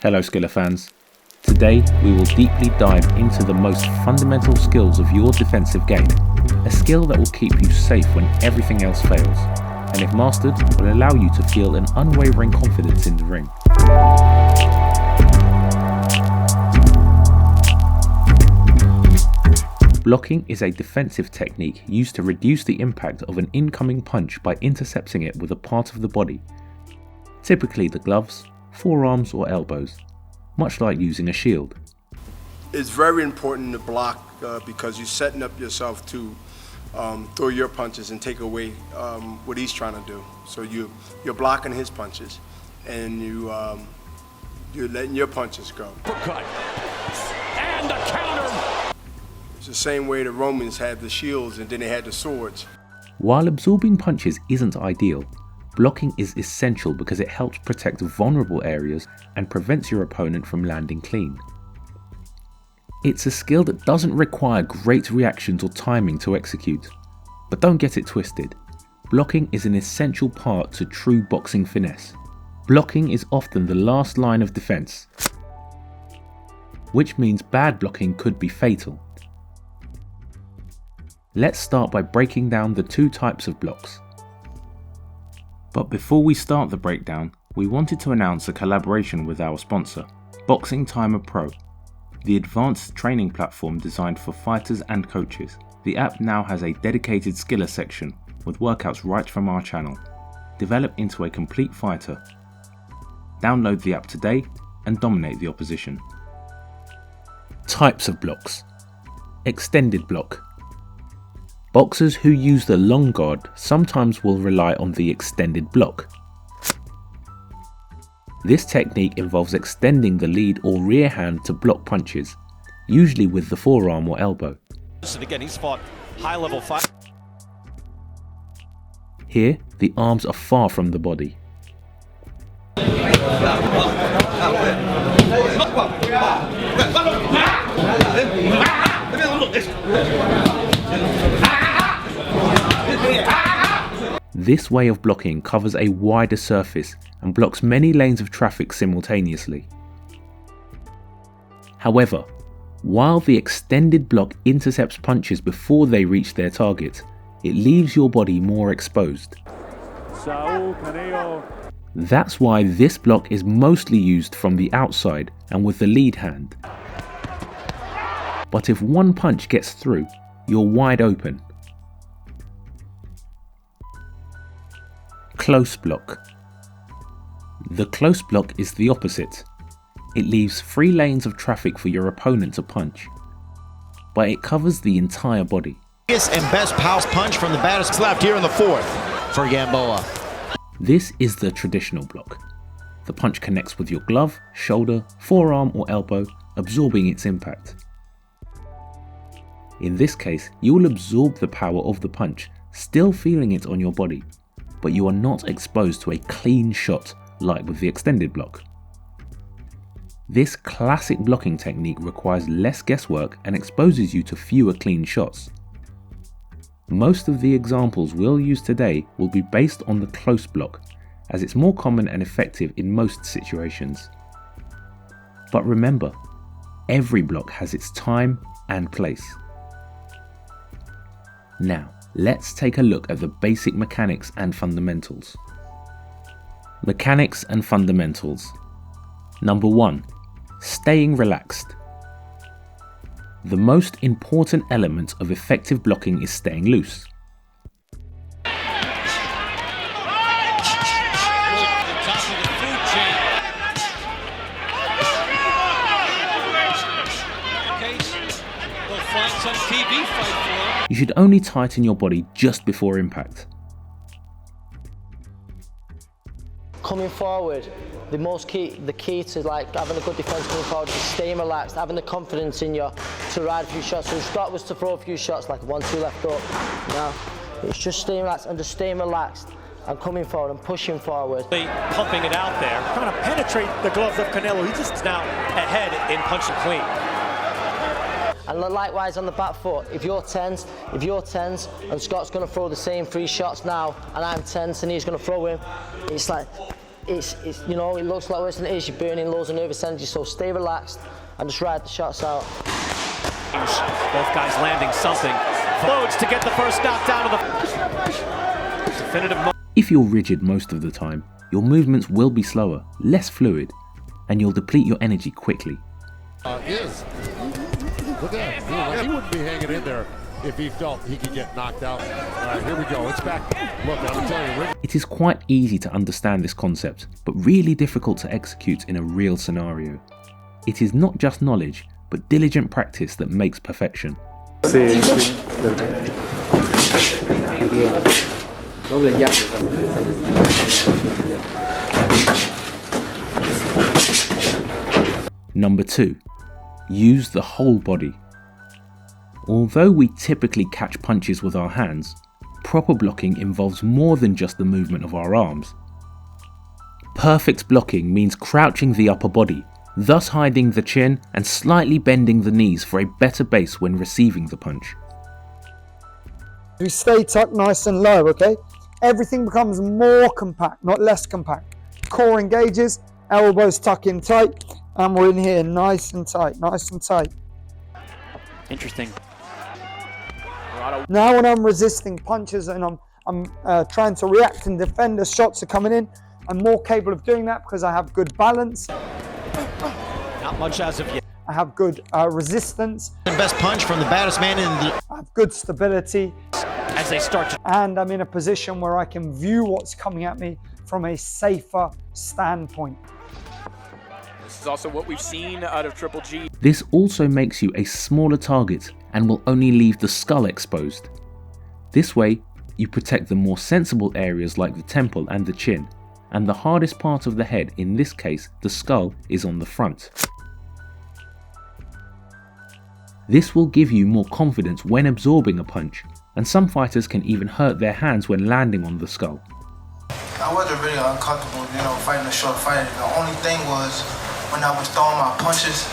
Hello Skillr fans. Today we will deeply dive into the most fundamental skills of your defensive game, a skill that will keep you safe when everything else fails, and if mastered will allow you to feel an unwavering confidence in the ring. Blocking is a defensive technique used to reduce the impact of an incoming punch by intercepting it with a part of the body, typically the gloves, forearms or elbows, much like using a shield. It's very important to block because you're setting up yourself to throw your punches and take away what he's trying to do. So you're blocking his punches and you're letting your punches go. Uppercut. And the counter. It's the same way the Romans had the shields and then they had the swords. While absorbing punches isn't ideal, blocking is essential because it helps protect vulnerable areas and prevents your opponent from landing clean. It's a skill that doesn't require great reactions or timing to execute, but don't get it twisted. Blocking is an essential part to true boxing finesse. Blocking is often the last line of defense, which means bad blocking could be fatal. Let's start by breaking down the two types of blocks. But before we start the breakdown, we wanted to announce a collaboration with our sponsor, Boxing Timer Pro, the advanced training platform designed for fighters and coaches. The app now has a dedicated Skillr section with workouts right from our channel. Develop into a complete fighter. Download the app today and dominate the opposition. Types of blocks. Extended block. Boxers who use the long guard sometimes will rely on the extended block. This technique involves extending the lead or rear hand to block punches, usually with the forearm or elbow. And again, he's fought high-level fight. Here, the arms are far from the body. This way of blocking covers a wider surface and blocks many lanes of traffic simultaneously. However, while the extended block intercepts punches before they reach their target, it leaves your body more exposed. That's why this block is mostly used from the outside and with the lead hand. But if one punch gets through, you're wide open. Close block. The close block is the opposite. It leaves 3 lanes of traffic for your opponent to punch, but it covers the entire body. And best power punch from the batters left here in the 4th for Gamboa. This is the traditional block. The punch connects with your glove, shoulder, forearm or elbow, absorbing its impact. In this case, you will absorb the power of the punch, still feeling it on your body, but you are not exposed to a clean shot like with the extended block. This classic blocking technique requires less guesswork and exposes you to fewer clean shots. Most of the examples we'll use today will be based on the close block, as it's more common and effective in most situations. But remember, every block has its time and place. Now, let's take a look at the basic mechanics and fundamentals. Mechanics and fundamentals. Number 1. Staying relaxed. The most important element of effective blocking is staying loose. You should only tighten your body just before impact. Coming forward, the key to like having a good defense coming forward is staying relaxed, having the confidence in you to ride a few shots. So the start was to throw a few shots, like 1-2 left up. Now it's just staying relaxed and just staying relaxed and coming forward and pushing forward. Pumping it out there, trying to penetrate the gloves of Canelo. He just is now ahead in punch and clean. And likewise on the back foot, if you're tense and Scott's going to throw the same 3 shots now, and I'm tense and he's going to throw him, it's like you know, it looks like worse than it is. You're burning loads of nervous energy, so stay relaxed and just ride the shots out. Both guys landing something. Floats to get the first knockdown of the definitive moment. If you're rigid most of the time, your movements will be slower, less fluid, and you'll deplete your energy quickly. Look at that. He wouldn't be hanging in there if he felt he could get knocked out. All right, here we go. It's back. Look, I'm telling you. It is quite easy to understand this concept, but really difficult to execute in a real scenario. It is not just knowledge, but diligent practice that makes perfection. Number 2. Use the whole body. Although we typically catch punches with our hands, proper blocking involves more than just the movement of our arms. Perfect blocking means crouching the upper body, thus hiding the chin and slightly bending the knees for a better base when receiving the punch. We stay tucked nice and low, okay? Everything becomes more compact, not less compact. Core engages, elbows tuck in tight, and we're in here nice and tight, nice and tight. Interesting. Now when I'm resisting punches and I'm trying to react and defend as shots are coming in, I'm more capable of doing that because I have good balance. Not much as of yet. I have good resistance. The best punch from the baddest man in the... I have good stability. As they start to... And I'm in a position where I can view what's coming at me from a safer standpoint. This is also what we've seen out of Triple G. This also makes you a smaller target and will only leave the skull exposed. This way, you protect the more sensible areas like the temple and the chin, and the hardest part of the head, in this case the skull, is on the front. This will give you more confidence when absorbing a punch, and some fighters can even hurt their hands when landing on the skull. I wasn't really uncomfortable, you know, fighting a short fight. The only thing was when I was throwing my punches,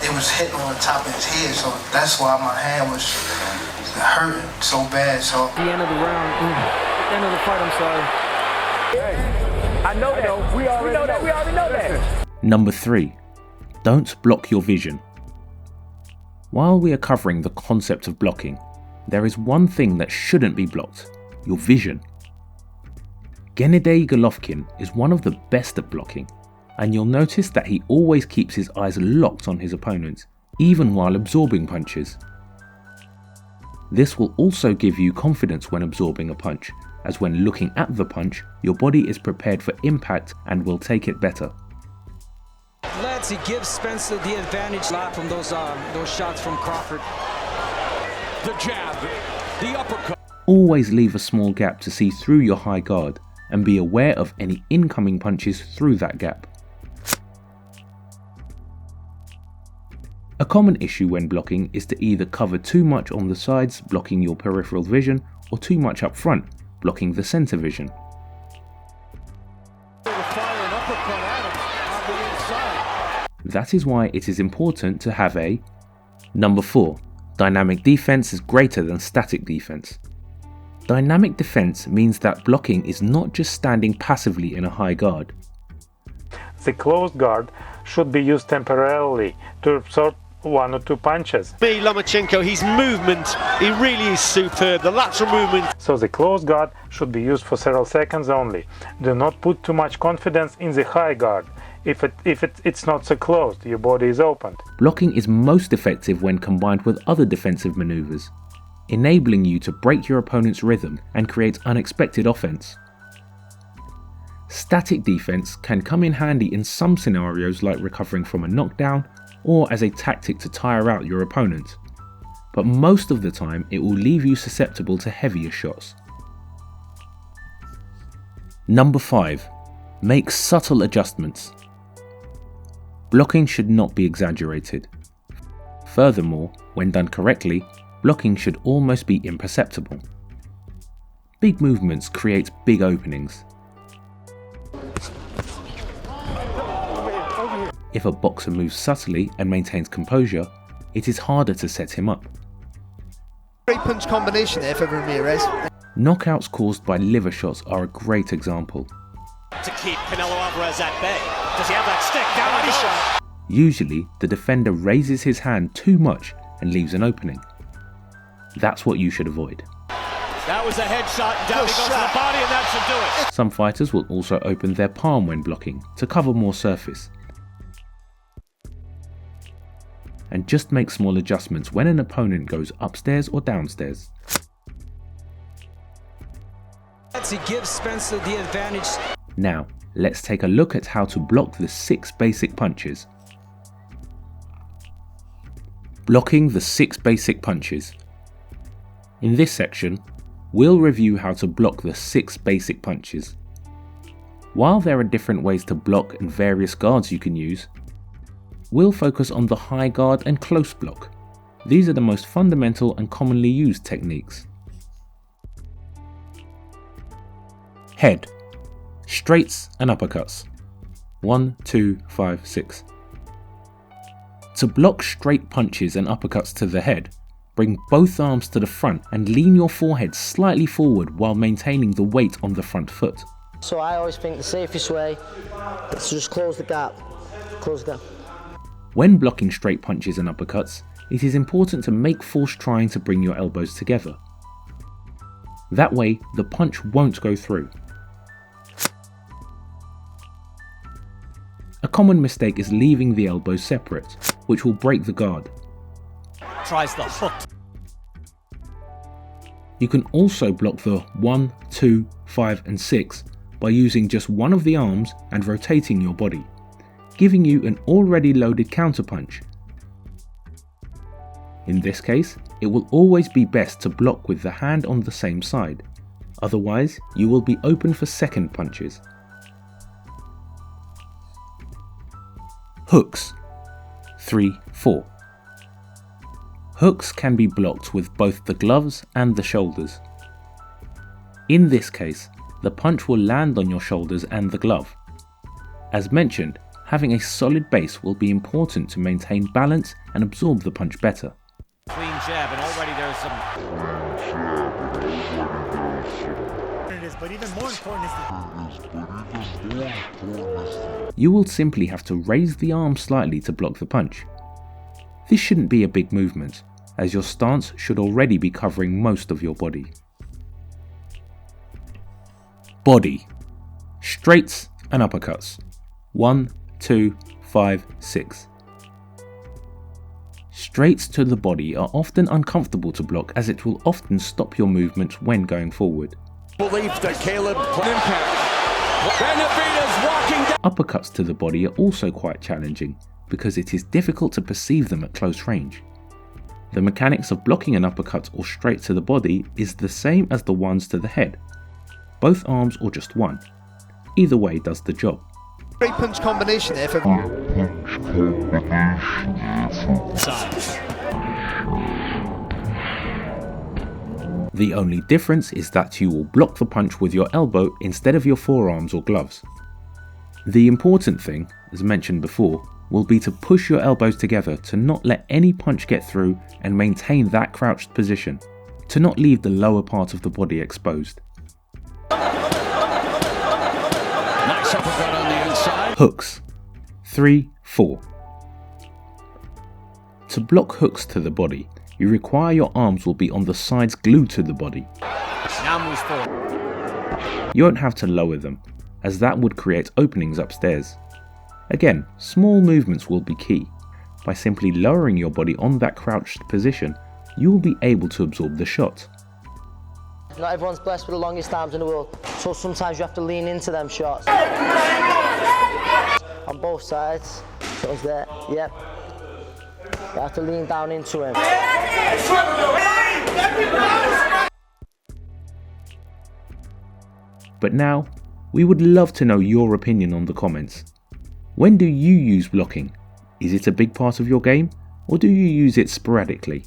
it was hitting on the top of his head, so that's why my hand was hurting so bad. So The end of the round, the end of the fight, I'm sorry. I know that. We already know that. Number 3. Don't block your vision. While we are covering the concept of blocking, there is one thing that shouldn't be blocked: your vision. Gennady Golovkin is one of the best at blocking, and you'll notice that he always keeps his eyes locked on his opponent, even while absorbing punches. This will also give you confidence when absorbing a punch, as when looking at the punch, your body is prepared for impact and will take it better. He gives Spencer the advantage from those shots from Crawford. The jab, the uppercut. Always leave a small gap to see through your high guard, and be aware of any incoming punches through that gap. A common issue when blocking is to either cover too much on the sides, blocking your peripheral vision, or too much up front, blocking the center vision. That is why it is important to have a Number 4. Dynamic defense is greater than static defense. Dynamic defense means that blocking is not just standing passively in a high guard. The closed guard should be used temporarily to absorb 1 or 2 punches. Lomachenko, his movement, he really is superb. The lateral movement. So the closed guard should be used for several seconds only. Do not put too much confidence in the high guard. If it's not so closed, your body is opened. Blocking is most effective when combined with other defensive maneuvers, enabling you to break your opponent's rhythm and create unexpected offense. Static defense can come in handy in some scenarios, like recovering from a knockdown or as a tactic to tire out your opponent, but most of the time it will leave you susceptible to heavier shots. Number 5. Make subtle adjustments. Blocking should not be exaggerated. Furthermore, when done correctly, blocking should almost be imperceptible. Big movements create big openings. If a boxer moves subtly and maintains composure, it is harder to set him up. great punch combination there for Ramirez. Knockouts caused by liver shots are a great example. To keep Canelo Alvarez at bay. Does he have that stick? Down body shot. Usually, the defender raises his hand too much and leaves an opening. That's what you should avoid. That was a headshot, and down he goes to the body, and that should do it. Some fighters will also open their palm when blocking to cover more surface. And just make small adjustments when an opponent goes upstairs or downstairs. He gives Spencer the advantage. Now, let's take a look at how to block the 6 basic punches. Blocking the 6 basic punches. In this section, we'll review how to block the 6 basic punches. While there are different ways to block and various guards you can use, we'll focus on the high guard and close block. These are the most fundamental and commonly used techniques. Head, straights and uppercuts. 1, 2, 5, 6. To block straight punches and uppercuts to the head, bring both arms to the front and lean your forehead slightly forward while maintaining the weight on the front foot. So I always think the safest way is to just close the gap. Close the gap. When blocking straight punches and uppercuts, it is important to make force trying to bring your elbows together. That way, the punch won't go through. A common mistake is leaving the elbows separate, which will break the guard. Tries the hook. You can also block the 1, 2, 5 and 6 by using just one of the arms and rotating your body, giving you an already loaded counterpunch. In this case, it will always be best to block with the hand on the same side, otherwise you will be open for second punches. Hooks 3, 4. Hooks can be blocked with both the gloves and the shoulders. In this case, the punch will land on your shoulders and the glove. As mentioned, having a solid base will be important to maintain balance and absorb the punch better. Clean jab, and already there's some... But even more important is You will simply have to raise the arm slightly to block the punch. This shouldn't be a big movement, as your stance should already be covering most of your body. Body, straights and uppercuts. 1, 2, 5, 6. Straights to the body are often uncomfortable to block, as it will often stop your movement when going forward. Believe that Caleb impact. Benavidez walking down. Uppercuts to the body are also quite challenging because it is difficult to perceive them at close range. The mechanics of blocking an uppercut or straight to the body is the same as the ones to the head. Both arms or just one. Either way does the job. Great punch combination there for The only difference is that you will block the punch with your elbow instead of your forearms or gloves. The important thing, as mentioned before, will be to push your elbows together to not let any punch get through and maintain that crouched position, to not leave the lower part of the body exposed. nice uppercut on the inside. Hooks 3, 4. To block hooks to the body, you require your arms will be on the sides glued to the body. Now moves forward. You won't have to lower them, as that would create openings upstairs. Again, small movements will be key. By simply lowering your body on that crouched position, you will be able to absorb the shot. Not everyone's blessed with the longest arms in the world, so sometimes you have to lean into them shots. On both sides, so it's there, yep. You have to lean down into him. But now, we would love to know your opinion on the comments. When do you use blocking? Is it a big part of your game, or do you use it sporadically?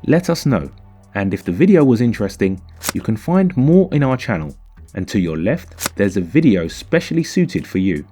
Let us know, and if the video was interesting, you can find more in our channel, and to your left, there's a video specially suited for you.